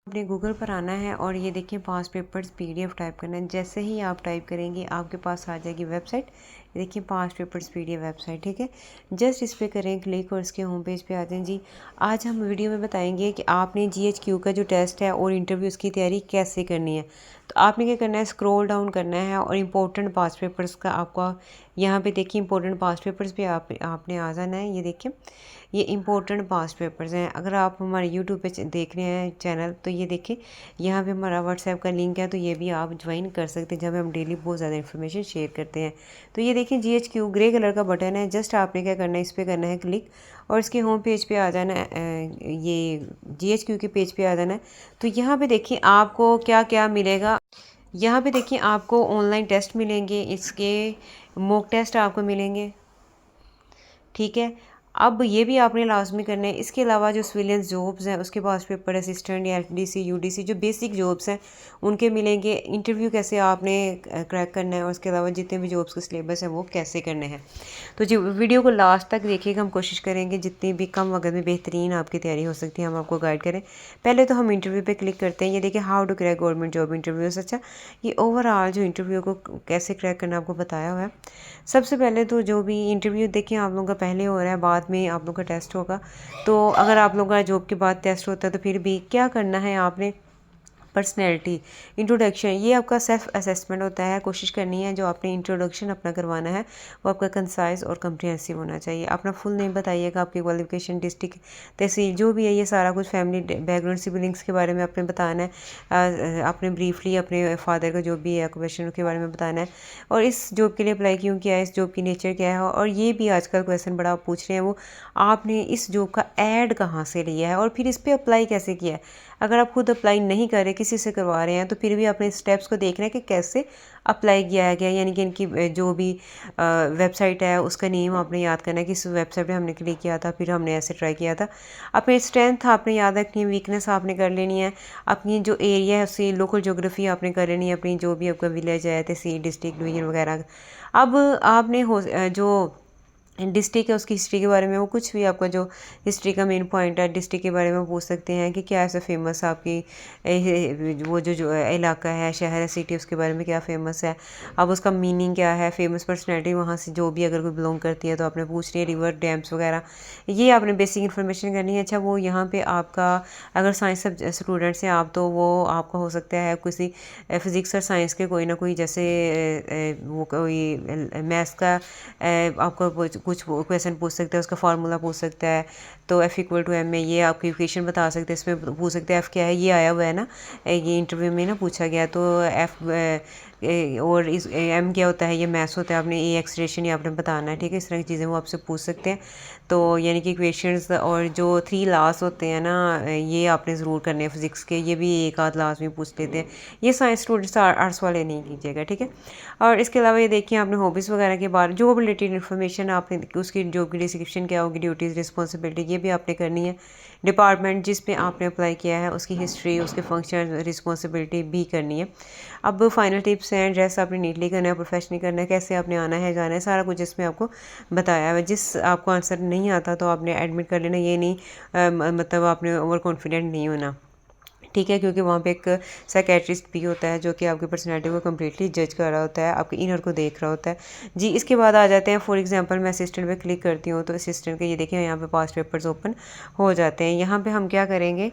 अपने गूगल पर आना है और ये देखिए पास पेपर्स पीडीएफ टाइप करना है। जैसे ही आप टाइप करेंगे आपके पास आ जाएगी वेबसाइट। ये देखिए पास पेपर्स पीडीएफ वेबसाइट, ठीक है। जस्ट इस पर करें क्लिक और इसके होम पेज पे आ जाएं। जी आज हम वीडियो में बताएंगे कि आपने जीएचक्यू का जो टेस्ट है और इंटरव्यू उसकी तैयारी कैसे करनी है। तो आपने क्या करना है, स्क्रॉल डाउन करना है और इम्पोर्टेंट पास पेपर्स का आपका यहाँ पे देखिए इम्पोर्टेंट पास पेपर्स पे आपने आ जाना है। ये देखिए ये इम्पोर्टेंट पास्ट पेपर्स हैं। अगर आप हमारे यूट्यूब पे देख रहे हैं चैनल तो ये देखिए यहाँ पे हमारा व्हाट्सएप का लिंक है, तो ये भी आप ज्वाइन कर सकते हैं जब हम डेली बहुत ज़्यादा इन्फॉर्मेशन शेयर करते हैं। तो ये देखिए जीएचक्यू ग्रे कलर का बटन है, जस्ट आपने क्या करना है, इस पर करना है क्लिक और इसके होम पेज पे आ जाना है। ये जीएचक्यू के पेज पे आ जाना है। तो यहाँ पे देखिए आपको क्या क्या मिलेगा। यहाँ पे देखिए आपको ऑनलाइन टेस्ट मिलेंगे, इसके मॉक टेस्ट आपको मिलेंगे, ठीक है। अब ये भी आपने लाजमी करना है। इसके अलावा जो सिविलियंस जॉब्स हैं उसके पास पेपर असिस्टेंट या एफडीसी यूडीसी जो बेसिक जॉब्स हैं उनके मिलेंगे। इंटरव्यू कैसे आपने क्रैक करना है और उसके अलावा जितने भी जॉब्स के सिलेबस हैं वो कैसे करने हैं। तो जी वीडियो को लास्ट तक देखिएगा, हम कोशिश करेंगे जितनी भी कम वक्त में बेहतरीन आपकी तैयारी हो सकती है हम आपको गाइड करें। पहले तो हम इंटरव्यू पे क्लिक करते हैं। ये देखिए how to crack government job interviews. अच्छा, ये ओवरऑल जो इंटरव्यू को कैसे क्रैक करना आपको बताया हुआ है। सबसे पहले तो जो भी इंटरव्यू देखिए आप लोगों का पहले हो रहा है, बाद में आप लोगों का टेस्ट होगा। तो अगर आप लोगों का जॉब के बाद टेस्ट होता है तो फिर भी क्या करना है आपने, पर्सनैलिटी इंट्रोडक्शन, ये आपका सेल्फ असेसमेंट होता है। कोशिश करनी है जो आपने इंट्रोडक्शन अपना करवाना है वो आपका कंसाइज और कम्प्रिहेंसिव होना चाहिए। अपना फुल नेम बताइएगा, आपकी क्वालिफिकेशन, डिस्ट्रिक्ट, तहसील जो भी है, ये सारा कुछ, फैमिली बैकग्राउंड, सिबलिंग्स के बारे में आपने बताना है। आपने ब्रीफली अपने फादर का जो भी है ऑक्यूपेशन के बारे में बताना है और इस जॉब के लिए अप्लाई क्यों किया है, इस जॉब की नेचर क्या है। और ये भी आजकल क्वेश्चन बड़ा आप पूछ रहे हैं, वो आपने इस जॉब का ऐड कहाँ से लिया है और फिर इस पर अप्लाई कैसे किया है। अगर आप खुद अप्लाई नहीं कर रहे, किसी से करवा रहे हैं, तो फिर भी अपने स्टेप्स को देखना है कि कैसे अप्लाई किया गया, यानी कि इनकी जो भी वेबसाइट है उसका नेम आपने याद करना है कि इस वेबसाइट पे हमने क्लिक किया था, फिर हमने ऐसे ट्राई किया था। अपनी स्ट्रेंथ आपने याद रखनी है, वीकनेस आपने कर लेनी है, अपनी जो एरिया है उसकी लोकल ज्योग्राफी आपने कर लेनी है, अपनी जो भी आपका विलेज है, तहसील, डिस्ट्रिक्ट, डिवीजन वगैरह। अब आपने जो डिस्ट्रिक्ट है उसकी हिस्ट्री के बारे में, वो कुछ भी आपका जो हिस्ट्री का मेन पॉइंट है डिस्ट्रिक्ट के बारे में पूछ सकते हैं कि क्या ऐसा फेमस है आपकी वो जो इलाका है, शहर है, सिटी, उसके बारे में क्या फेमस है। अब उसका मीनिंग क्या है, फेमस पर्सनैलिटी वहाँ से जो भी अगर कोई बिलोंग करती है तो आपने पूछ रही है, रिवर, डैम्स वगैरह, ये आपने बेसिक इन्फॉर्मेशन करनी है। अच्छा, वो यहाँ पे आपका अगर साइंस स्टूडेंट्स हैं आप तो वो आपका हो सकता है किसी फिज़िक्स और साइंस के कोई ना कोई, जैसे वो कोई मैथ्स का आपका कुछ क्वेश्चन पूछ सकता है, उसका फार्मूला पूछ सकता है। तो F=m में ये आपकी इक्वेशन बता सकते हैं, इसमें पूछ सकते हैं F क्या है, ये आया हुआ है ना, ये इंटरव्यू में ना पूछा गया। तो F और इस M क्या होता है, ये मैथ्स होता है, आपने ए एक्सप्रेशन ये आपने बताना है, ठीक है। इस तरह की चीज़ें वो आपसे पूछ सकते हैं। तो यानी कि इक्वेशंस और जो 3 लॉस होते हैं ना, ये आपने ज़रूर करने हैं फिज़िक्स के, ये भी एक आध लास्ट में पूछ लेते हैं। ये साइंस स्टूडेंट्स, आर्ट्स वाले नहीं कीजिएगा, ठीक है। और इसके अलावा ये देखिए आपने हॉबीज़ वगैरह के बारे जॉब रिलेटेड इन्फॉर्मेशन आपने उसकी जॉब की डिस्क्रिप्शन क्या होगी, ड्यूटीज़, रिस्पॉन्सिबिलिटी, ये भी आपने करनी है। डिपार्टमेंट जिस पे आपने अप्लाई किया है उसकी हिस्ट्री, उसके फंक्शन, रिस्पॉन्सिबिलिटी भी करनी है। अब फाइनल टिप्स हैं, ड्रेस आपने नीटली करना है, प्रोफेशनली करना है, कैसे आपने आना है जाना है, सारा कुछ इसमें आपको बताया है। जिस आपको आंसर नहीं आता तो आपने एडमिट कर लेना, ये नहीं मतलब आपने ओवर कॉन्फिडेंट नहीं होना, ठीक है। क्योंकि वहाँ पे एक साइकेट्रिस्ट भी होता है जो कि आपकी पर्सनैलिटी को कम्प्लीटली जज कर रहा होता है, आपके इनर को देख रहा होता है। जी इसके बाद आ जाते हैं, फॉर एग्जांपल मैं असिस्टेंट पे क्लिक करती हूँ तो असिस्टेंट के ये देखिए यहाँ पे पास्ट पेपर्स ओपन हो जाते हैं। यहाँ पे हम क्या करेंगे,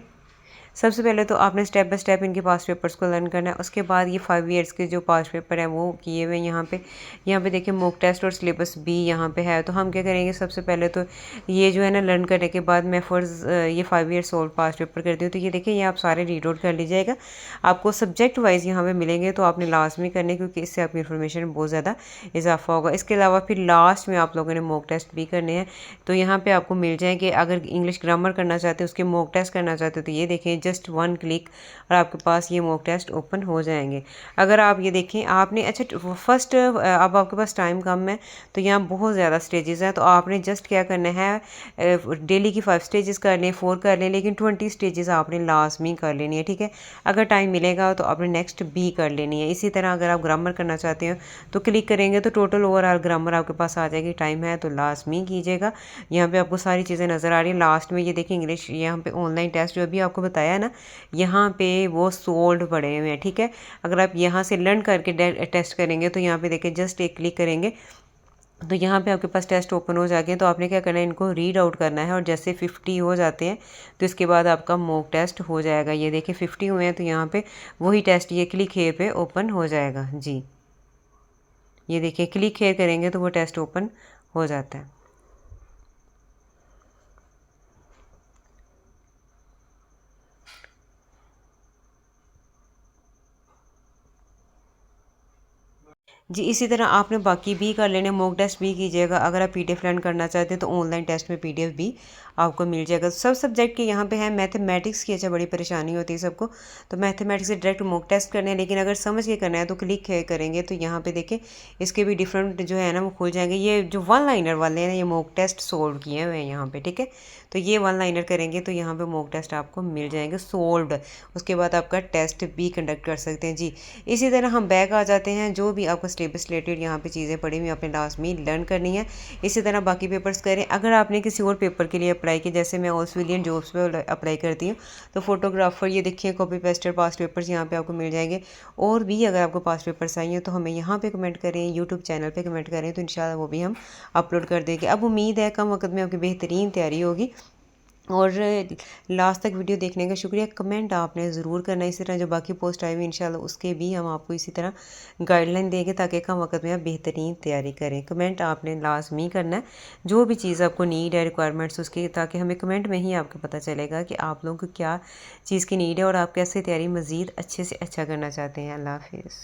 सबसे पहले तो आपने स्टेप बाय स्टेप इनके पास्ट पेपर्स को लर्न करना है। उसके बाद ये 5 ईयर्स के जो पास्ट पेपर हैं वो किए हुए हैं यहाँ पे देखिए मॉक टेस्ट और सिलेबस भी यहाँ पे है। तो हम क्या करेंगे, सबसे पहले तो ये जो है ना लर्न करने के बाद मैं फर्ज ये 5 ईयर्स ओल्ड पास्ट पेपर करती हूँ। तो ये देखिए ये आप सारे रीड आउट कर लीजिएगा, आपको सब्जेक्ट वाइज यहाँ पे मिलेंगे, तो आपने लाजमी करने क्योंकि इससे आपकी इन्फॉर्मेशन बहुत ज़्यादा इजाफा होगा। इसके अलावा फिर लास्ट में आप लोगों ने मॉक टेस्ट भी करने हैं, तो यहाँ पर आपको मिल जाएंगे। अगर इंग्लिश ग्रामर करना चाहते हो, उसके मॉक टेस्ट करना चाहते हो, तो ये देखें जस्ट 1 क्लिक और आपके पास ये मॉक टेस्ट ओपन हो जाएंगे। अगर आप ये देखें आपने, अच्छा फर्स्ट अब आपके पास टाइम कम है तो यहाँ बहुत ज़्यादा स्टेजेस हैं, तो आपने जस्ट क्या करना है, डेली की 5 स्टेजेस कर लें, 4 कर लें, लेकिन 20 स्टेजेस आपने लाजमी कर लेनी है, ठीक है। अगर टाइम मिलेगा तो आपने नेक्स्ट भी कर लेनी है। इसी तरह अगर आप ग्रामर करना चाहते हो तो क्लिक करेंगे तो टोटल ओवरऑल ग्रामर आपके पास आ जाएगी। टाइम है तो लाजमी कीजिएगा। यहाँ पे आपको सारी चीज़ें नज़र आ रही हैं। लास्ट में ये देखिए इंग्लिश, यहाँ पे ऑनलाइन टेस्ट जो अभी आपको बताया आया ना, यहाँ पे वो सोल्ड पड़े हुए हैं, ठीक है। अगर आप यहाँ से लर्न करके टेस्ट करेंगे तो यहाँ पे देखिए जस्ट एक क्लिक करेंगे तो यहाँ पे आपके पास टेस्ट ओपन हो जाएंगे। तो आपने क्या करना है, इनको रीड आउट करना है, और जैसे 50 हो जाते हैं तो इसके बाद आपका मॉक टेस्ट हो जाएगा। ये देखिए 50 हुए हैं तो यहाँ पे वही टेस्ट ये क्लिक हेयर पे ओपन हो जाएगा जी। ये देखिए क्लिक हेयर करेंगे तो वो टेस्ट ओपन हो जाता है। जी इसी तरह आपने बाकी भी कर लेने, मॉक टेस्ट भी कीजिएगा। अगर आप पीडीएफ लर्न करना चाहते हैं तो ऑनलाइन टेस्ट में पीडीएफ भी आपको मिल जाएगा। सब सब्जेक्ट के यहाँ पे है। मैथमेटिक्स की अच्छा बड़ी परेशानी होती है सबको, तो मैथमेटिक्स से डायरेक्ट मॉक टेस्ट करने हैं, लेकिन अगर समझ के करना है तो क्लिक करेंगे तो यहाँ पे देखें इसके भी डिफरेंट जो है ना वो खुल जाएंगे। ये जो वन लाइनर वाले हैं ना, ये मॉक टेस्ट सोल्व किए हुए हैं यहाँ पे, ठीक है। तो ये वन लाइनर करेंगे तो यहाँ पे मॉक टेस्ट आपको मिल जाएंगे सोल्व्ड। उसके बाद आपका टेस्ट भी कंडक्ट कर सकते हैं जी। इसी तरह हम बैक आ जाते हैं। जो भी आपको सिलेबस रिलेटेड यहाँ पे चीज़ें पड़ी हुई अपने लास्ट में लर्न करनी है। इसी तरह बाकी पेपर्स करें। अगर आपने किसी और पेपर के लिए अप्लाई किया, जैसे मैं ऑस्ट्रेलियन जॉब्स पे अप्लाई करती हूँ, तो फोटोग्राफर ये देखिए कॉपी पेस्टर पास्ट पेपर्स यहाँ पे आपको मिल जाएंगे। और भी अगर आपको पास्ट पेपर्स चाहिए तो हमें यहाँ पे कमेंट करें, यूट्यूब चैनल पे कमेंट करें, तो इंशाल्लाह वो भी हम अपलोड कर देंगे। अब उम्मीद है कम वक्त में आपकी बेहतरीन तैयारी होगी। और लास्ट तक वीडियो देखने का शुक्रिया। कमेंट आपने ज़रूर करना। इसी तरह जो बाकी पोस्ट आई हुई इंशाल्लाह उसके भी हम आपको इसी तरह गाइडलाइन देंगे, ताकि कम वक्त में आप बेहतरीन तैयारी करें। कमेंट आपने लाजमी करना है, जो भी चीज़ आपको नीड है, रिक्वायरमेंट्स उसकी, ताकि हमें कमेंट में ही आपको पता चलेगा कि आप लोगों को क्या चीज़ की नीड है और आप कैसे तैयारी मज़ीद अच्छे से अच्छा करना चाहते हैं। अल्लाह हाफिज़।